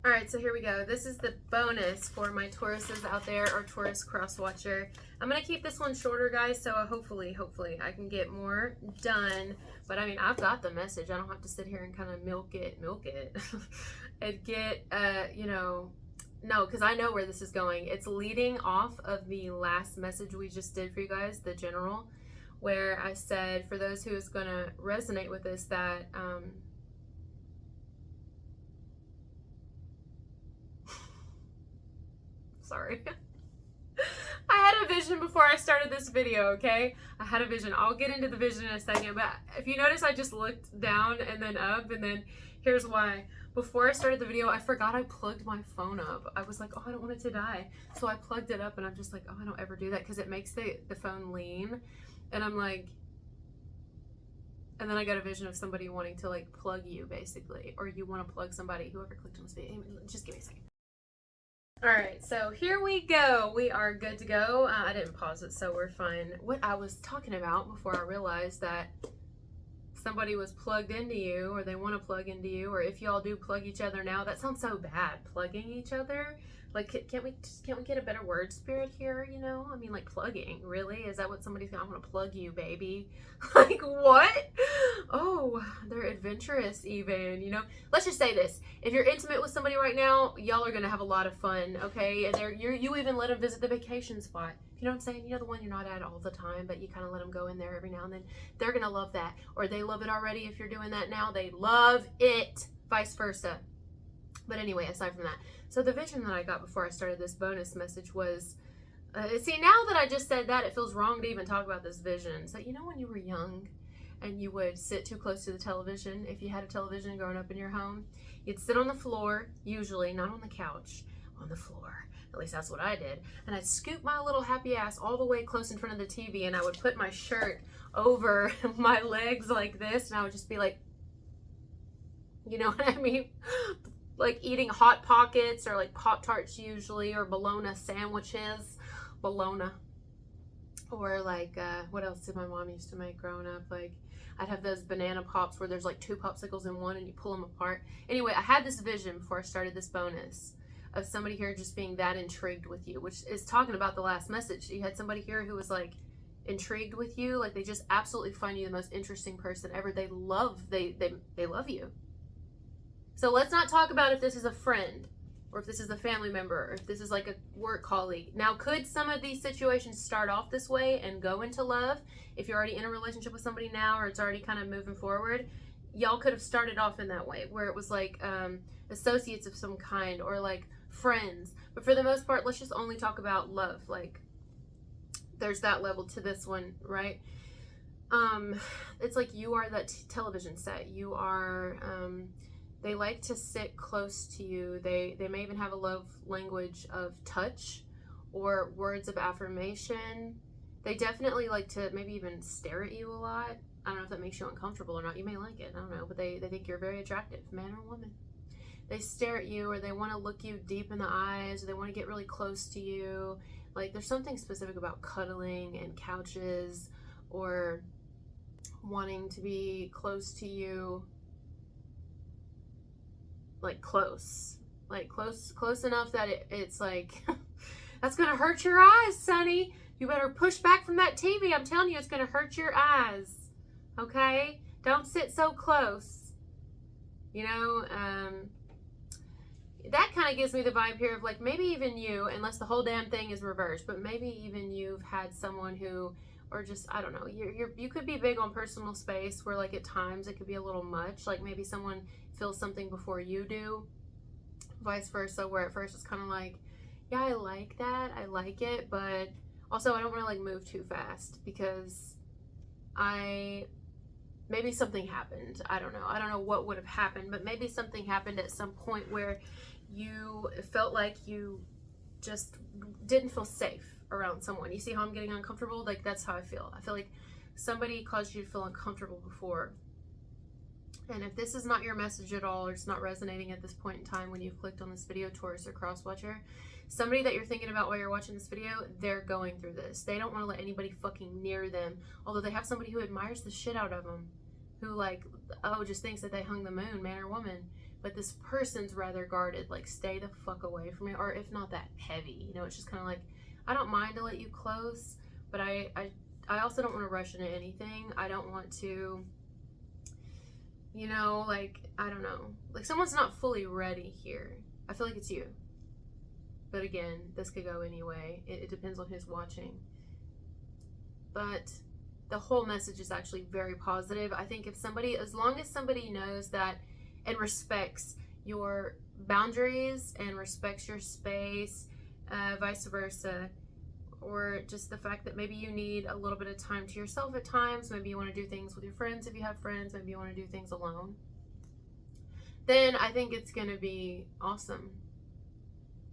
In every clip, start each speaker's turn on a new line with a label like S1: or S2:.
S1: All right, so here we go. This is the bonus for my Tauruses out there, or Taurus cross watcher. I'm gonna keep this one shorter, guys, so hopefully I can get more done. But I mean, I've got the message. I don't have to sit here and kind of milk it, and get, no, because I know where this is going. It's leading off of the last message we just did for you guys, the general, where I said for those who is gonna resonate with this that, sorry. I had a vision before I started this video, okay? I had a vision. I'll get into the vision in a second, but if you notice, I just looked down and then up, and then here's why. Before I started the video, I forgot I plugged my phone up. I was like, oh, I don't want it to die. So I plugged it up, and I'm just like, oh, I don't ever do that because it makes the phone lean. And I'm like, and then I got a vision of somebody wanting to like plug you, basically, or you want to plug somebody, whoever clicked on this video. Just give me a second. All right, so here we go. We are good to go. I didn't pause it, so we're fine. What I was talking about before I realized that somebody was plugged into you, or they want to plug into you, or if y'all do plug each other now, that sounds so bad, plugging each other. Like, can't we get a better word spirit here, you know? I mean, like, plugging, really? Is that what somebody's gonna, I want to plug you, baby? Like, what? Oh, they're adventurous even, you know? Let's just say this. If you're intimate with somebody right now, y'all are gonna have a lot of fun, okay? And you even let them visit the vacation spot. You know what I'm saying? You know, the one you're not at all the time, but you kind of let them go in there every now and then. They're gonna love that. Or they love it already if you're doing that now. They love it. Vice versa. But anyway, aside from that, so the vision that I got before I started this bonus message was, see, now that I just said that, it feels wrong to even talk about this vision. So, you know, when you were young and you would sit too close to the television, if you had a television growing up in your home, you'd sit on the floor, usually, not on the couch, on the floor. At least that's what I did. And I'd scoop my little happy ass all the way close in front of the TV, and I would put my shirt over my legs like this, and I would just be like, you know what I mean? Like eating Hot Pockets or like Pop-Tarts usually, or bologna sandwiches. Bologna. Or like, what else did my mom used to make growing up? Like, I'd have those banana pops where there's like 2 popsicles in one and you pull them apart. Anyway, I had this vision before I started this bonus of somebody here just being that intrigued with you, which is talking about the last message. You had somebody here who was like intrigued with you, like they just absolutely find you the most interesting person ever. They love you. So let's not talk about if this is a friend, or if this is a family member, or if this is like a work colleague. Now, could some of these situations start off this way and go into love? If you're already in a relationship with somebody now, or it's already kind of moving forward, y'all could have started off in that way, where it was like associates of some kind, or like friends. But for the most part, let's just only talk about love. Like, there's that level to this one, right? It's like you are that television set. You are, they like to sit close to you. They may even have a love language of touch or words of affirmation. They definitely like to maybe even stare at you a lot. I don't know if that makes you uncomfortable or not. You may like it. I don't know. But they think you're very attractive, man or woman. They stare at you, or they want to look you deep in the eyes, or they want to get really close to you. Like, there's something specific about cuddling and couches, or wanting to be close to you. Like close enough that it's like, that's gonna hurt your eyes, Sonny. You better push back from that TV. I'm telling you, it's gonna hurt your eyes. Okay? Don't sit so close. You know, that kind of gives me the vibe here of like, maybe even you, unless the whole damn thing is reversed, but maybe even you've had someone who, or just, I don't know, you could be big on personal space, where like at times it could be a little much. Like maybe someone feels something before you do, vice versa, where at first it's kind of like, yeah, I like that, I like it, but also I don't want to like move too fast, because maybe something happened. I don't know what would have happened, but maybe something happened at some point where you felt like you just didn't feel safe around someone. You see how I'm getting uncomfortable? Like, that's how I feel. I feel like somebody caused you to feel uncomfortable before. And if this is not your message at all, or it's not resonating at this point in time when you've clicked on this video, Taurus or cross-watcher, somebody that you're thinking about while you're watching this video, they're going through this. They don't want to let anybody fucking near them. Although they have somebody who admires the shit out of them, who like, oh, just thinks that they hung the moon, man or woman. but this person's rather guarded, like stay the fuck away from me, or if not that heavy, you know, it's just kind of like, I don't mind to let you close, but I also don't want to rush into anything. I don't want to, you know, like, I don't know, like someone's not fully ready here. I feel like it's you. But again, this could go anyway. It depends on who's watching. But the whole message is actually very positive. I think if somebody, as long as somebody knows that and respects your boundaries and respects your space, vice versa, or just the fact that maybe you need a little bit of time to yourself at times, maybe you want to do things with your friends if you have friends, maybe you want to do things alone, then I think it's going to be awesome.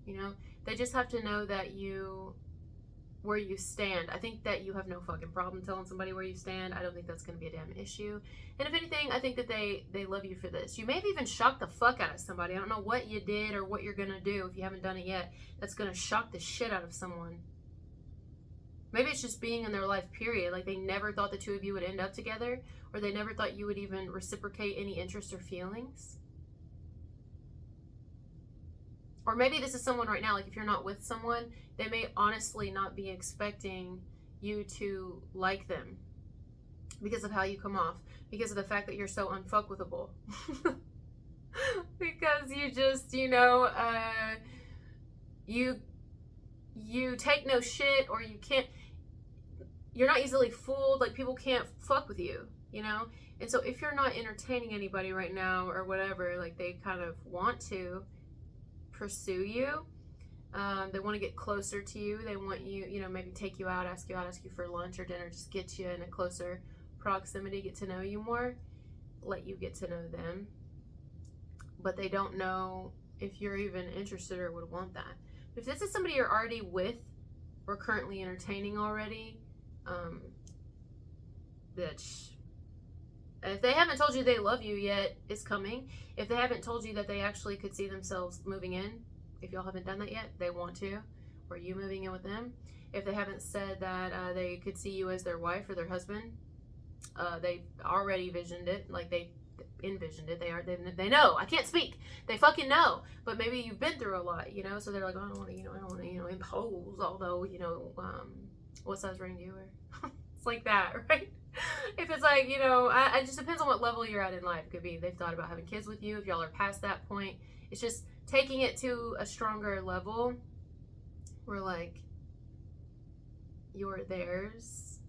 S1: You know, they just have to know that where you stand. I think that you have no fucking problem telling somebody where you stand. I don't think that's going to be a damn issue. And if anything, I think that they love you for this. You may have even shocked the fuck out of somebody. I don't know what you did or what you're going to do if you haven't done it yet. That's going to shock the shit out of someone. Maybe it's just being in their life, period. Like they never thought the two of you would end up together, or they never thought you would even reciprocate any interest or feelings. Or maybe this is someone right now, like if you're not with someone, they may honestly not be expecting you to like them because of how you come off, because of the fact that you're so unfuckwithable. Because you just, you know, you take no shit, or you're not easily fooled. Like people can't fuck with you, you know? And so if you're not entertaining anybody right now or whatever, like they kind of want to pursue you, they want to get closer to you, they want you, you know, maybe take you out, ask you for lunch or dinner, just get you in a closer proximity, get to know you more, let you get to know them, but they don't know if you're even interested or would want that. If this is somebody you're already with or currently entertaining already, bitch, if they haven't told you they love you yet, it's coming. If they haven't told you that they actually could see themselves moving in, if y'all haven't done that yet, they want to, or you moving in with them. If they haven't said that they could see you as their wife or their husband, they already visioned it, like they envisioned it. They know. I can't speak. They fucking know. But maybe you've been through a lot, you know. So they're like, oh, I don't want to, impose. Although, what size ring do you wear? It's like that, right? If it's like, it just depends on what level you're at in life. It could be they've thought about having kids with you. If y'all are past that point, it's just taking it to a stronger level where like you're theirs.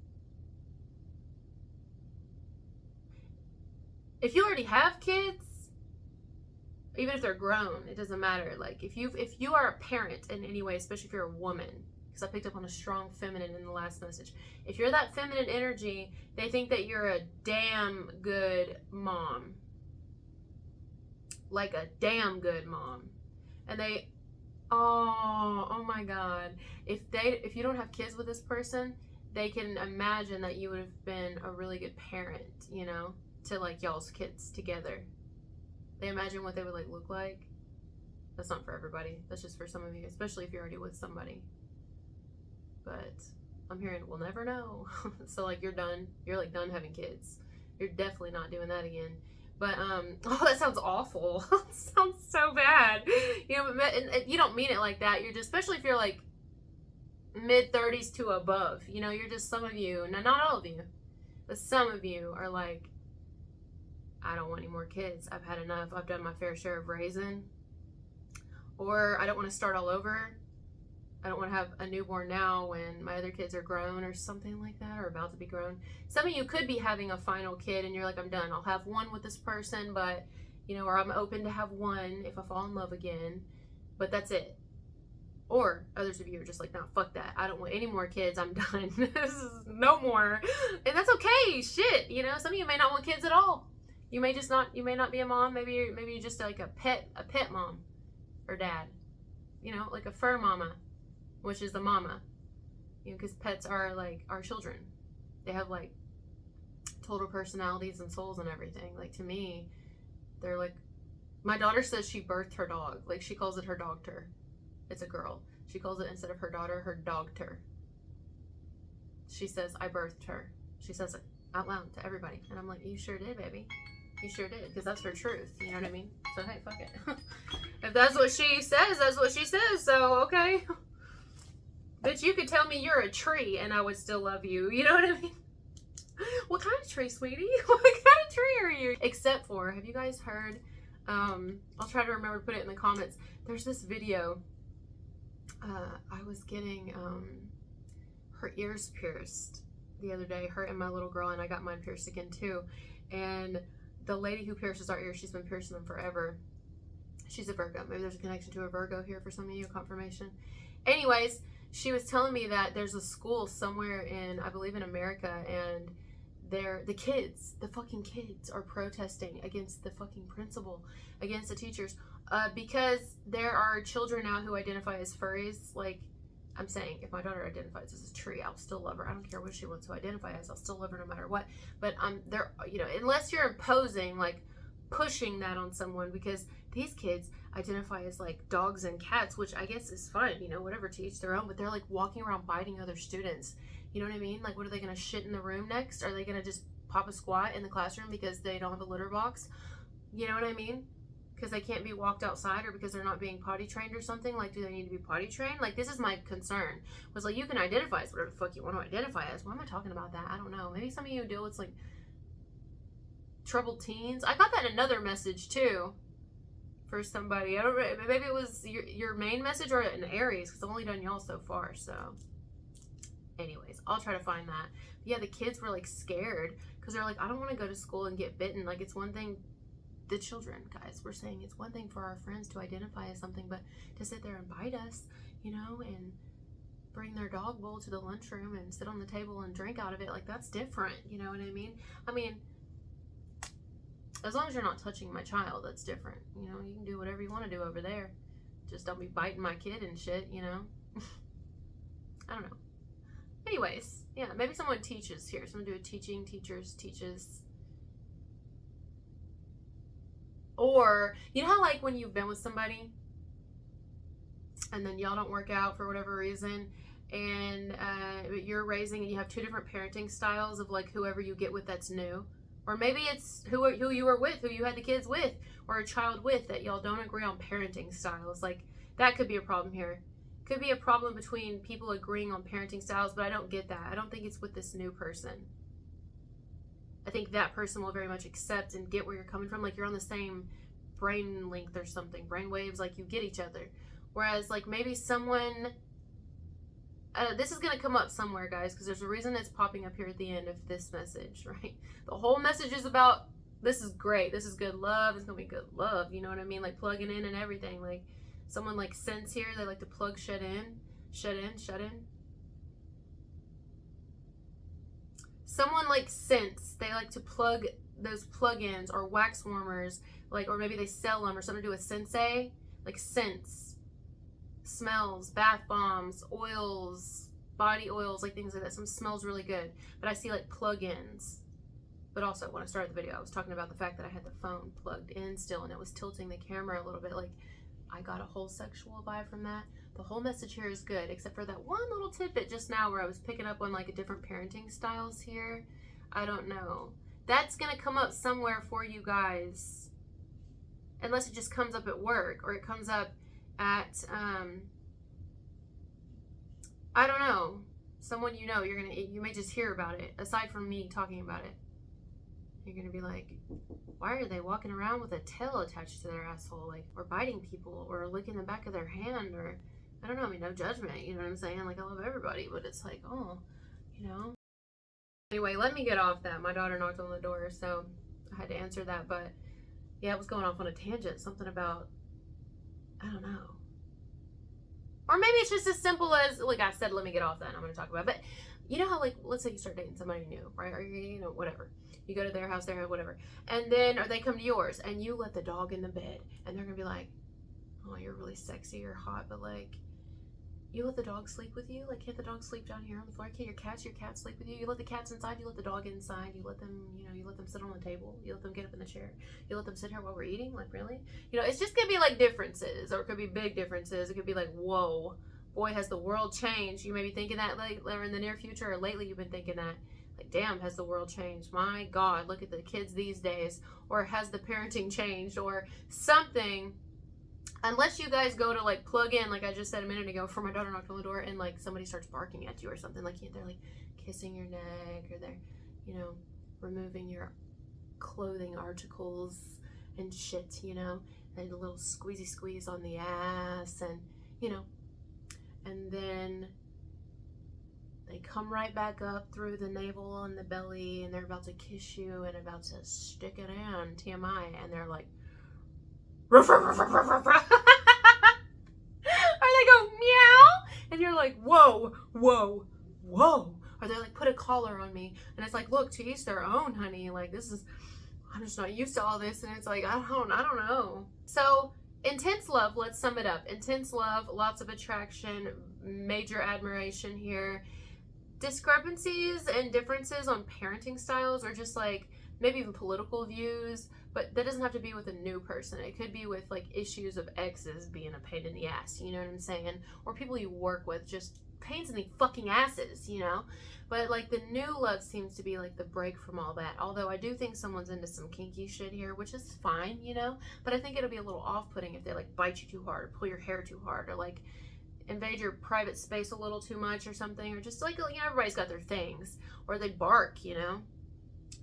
S1: If you already have kids, even if they're grown, it doesn't matter. Like if you are a parent in any way, especially if you're a woman, because I picked up on a strong feminine in the last message. If you're that feminine energy, they think that you're a damn good mom. Like a damn good mom. And they, oh my God. If you don't have kids with this person, they can imagine that you would have been a really good parent, to like y'all's kids together. They imagine what they would like look like. That's not for everybody. That's just for some of you, especially if you're already with somebody. But I'm hearing we'll never know. So like you're done. You're like done having kids. You're definitely not doing that again. But oh, that sounds awful. That sounds so bad. And you don't mean it like that. You're just, especially if you're like mid-30s to above. You're just, some of you, not all of you, but some of you are like, I don't want any more kids. I've had enough. I've done my fair share of raising. Or I don't want to start all over. I don't want to have a newborn now when my other kids are grown or something like that, or about to be grown. Some of you could be having a final kid and you're like, I'm done. I'll have one with this person, but, or I'm open to have one if I fall in love again, but that's it. Or others of you are just like, no, fuck that. I don't want any more kids. I'm done. This is no more. And that's okay. Shit. Some of you may not want kids at all. You may not be a mom. Maybe you're just like a pet mom or dad, like a fur mama, which is the mama, because pets are like our children. They have like total personalities and souls and everything. Like to me, they're like, my daughter says she birthed her dog. Like she calls it her dogter. It's a girl. She calls it, instead of her daughter, her dogter. She says, I birthed her. She says it out loud to everybody. And I'm like, you sure did, baby. You sure did, because that's her truth. You know what I mean? So, hey, fuck it. If that's what she says, that's what she says. So, okay. Bitch, you could tell me you're a tree and I would still love you. You know what I mean? What kind of tree, sweetie? What kind of tree are you? Except for, have you guys heard? I'll try to remember to put it in the comments. There's this video. I was getting her ears pierced the other day. Her and my little girl, and I got mine pierced again too. And the lady who pierces our ears, she's been piercing them forever. She's a Virgo. Maybe there's a connection to a Virgo here for some of you, confirmation. Anyways, she was telling me that there's a school somewhere in, I believe in America, and the kids, the fucking kids are protesting against the fucking principal, against the teachers, because there are children now who identify as furries. Like, I'm saying, if my daughter identifies as a tree, I'll still love her. I don't care what she wants to identify as. I'll still love her no matter what. But there, you know, unless you're imposing, like, pushing that on someone, because these kids identify as like dogs and cats, which I guess is fine, you know, whatever, to each their own. But they're like walking around biting other students. You know what I mean? Like, what are they gonna shit in the room next? Are they gonna just pop a squat in the classroom because they don't have a litter box? You know what I mean? Because they can't be walked outside, or because they're not being potty trained or something. Like, do they need to be potty trained? Like, this is my concern. Was like, you can identify as whatever the fuck you want to identify as. Why am I talking about that? I don't know. Maybe some of you deal with like troubled teens. I got that in another message too for somebody. I don't know, maybe it was your main message or an Aries, because I've only done y'all so far. So anyways, I'll try to find that. But yeah, the kids were like scared because they're like, I don't want to go to school and get bitten. Like, it's one thing, the children, guys, we're saying it's one thing for our friends to identify as something, but to sit there and bite us, you know, and bring their dog bowl to the lunchroom and sit on the table and drink out of it, like, that's different. You know what I mean? I mean, as long as you're not touching my child, that's different. You know, you can do whatever you want to do over there. Just don't be biting my kid and shit, you know? I don't know. Anyways, yeah, maybe someone teaches here. Someone do a teaching, teachers, teaches. Or, you know how like when you've been with somebody and then y'all don't work out for whatever reason, and you're raising and you have two different parenting styles of like whoever you get with that's new? Or maybe it's who you were with, who you had the kids with, or a child with, that y'all don't agree on parenting styles. Like, that could be a problem here. Could be a problem between people agreeing on parenting styles, but I don't get that. I don't think it's with this new person. I think that person will very much accept and get where you're coming from. Like, you're on the same brain length or something, brain waves, like you get each other. Whereas, like, maybe someone... this is going to come up somewhere, guys, because there's a reason it's popping up here at the end of this message, right? The whole message is about, this is great, this is good love, it's going to be good love, you know what I mean? Like, plugging in and everything. Like, someone like sense here, they like to plug shut in. Someone like sense, they like to plug those plug-ins or wax warmers, like, or maybe they sell them, or something to do with sensei, like sense. Smells, bath bombs, oils, body oils, like things like that. Some smells really good, but I see like plug-ins. But also, when I started the video, I was talking about the fact that I had the phone plugged in still, and it was tilting the camera a little bit. Like, I got a whole sexual vibe from that. The whole message here is good, except for that one little tidbit just now where I was picking up on like a different parenting styles here. I don't know. That's gonna come up somewhere for you guys, unless it just comes up at work, or it comes up at I don't know, someone you know. You may just hear about it. Aside from me talking about it, you're gonna be like, why are they walking around with a tail attached to their asshole, like, or biting people, or licking the back of their hand, or I don't know. I mean, no judgment, you know what I'm saying? Like, I love everybody, but it's like, oh, you know. Anyway, let me get off that. My daughter knocked on the door, so I had to answer that. But yeah, it was going off on a tangent, something about, I don't know. Or maybe it's just as simple as, like I said, let me get off that and I'm going to talk about it. But you know how, like, let's say you start dating somebody new, right? Or, you know, whatever. You go to their house, whatever. And then, or they come to yours and you let the dog in the bed. And they're going to be like, oh, you're really sexy or hot, but like, you let the dog sleep with you? Like, can't the dog sleep down here on the floor? Can't your cats sleep with you? You let the cats inside, you let the dog inside, you let them, you know, you let them sit on the table, you let them get up in the chair, you let them sit here while we're eating? Like, really? You know, it's just gonna be like differences, or it could be big differences. It could be like, whoa, boy, has the world changed. You may be thinking that, like, in the near future, or lately you've been thinking that. Like, damn, has the world changed? My God, look at the kids these days. Or has the parenting changed? Or something. Unless you guys go to like plug in, like I just said a minute ago, before my daughter knocked on the door and like somebody starts barking at you or something, like they're like kissing your neck, or they're, you know, removing your clothing articles and shit, you know, and a little squeezy squeeze on the ass, and, you know, and then they come right back up through the navel and the belly, and they're about to kiss you and about to stick it in, TMI, and they're like, ruff, ruff, ruff, ruff, ruff, ruff. Or they go meow, and you're like, whoa, whoa, whoa. Or they like put a collar on me, and it's like, look, to each their own, honey. Like, this is, I'm just not used to all this, and it's like, I don't know. So intense love, let's sum it up. Intense love, lots of attraction, major admiration here. Discrepancies and differences on parenting styles, or just like maybe even political views, but that doesn't have to be with a new person. It could be with like issues of exes being a pain in the ass, you know what I'm saying? Or people you work with, just pains in the fucking asses, you know? But like the new love seems to be like the break from all that. Although I do think someone's into some kinky shit here, which is fine, you know? But I think it'll be a little off-putting if they like bite you too hard, or pull your hair too hard, or like invade your private space a little too much or something, or just like, you know, everybody's got their things. Or they bark, you know?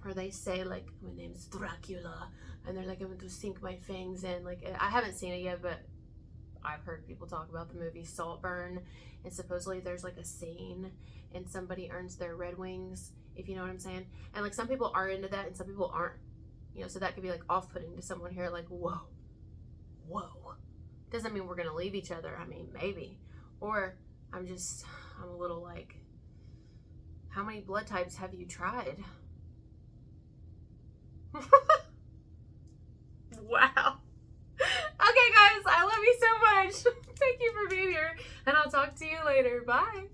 S1: Or they say like, my name's Dracula, and they're like, I'm going to sink my fangs in. Like, I haven't seen it yet, but I've heard people talk about the movie Saltburn, and supposedly there's like a scene and somebody earns their red wings, if you know what I'm saying. And like some people are into that and some people aren't, you know, so that could be like off-putting to someone here, like, whoa, doesn't mean we're gonna leave each other. I mean, maybe. Or I'm a little like, how many blood types have you tried? Wow. Okay, guys, I love you so much. Thank you for being here, and I'll talk to you later. Bye.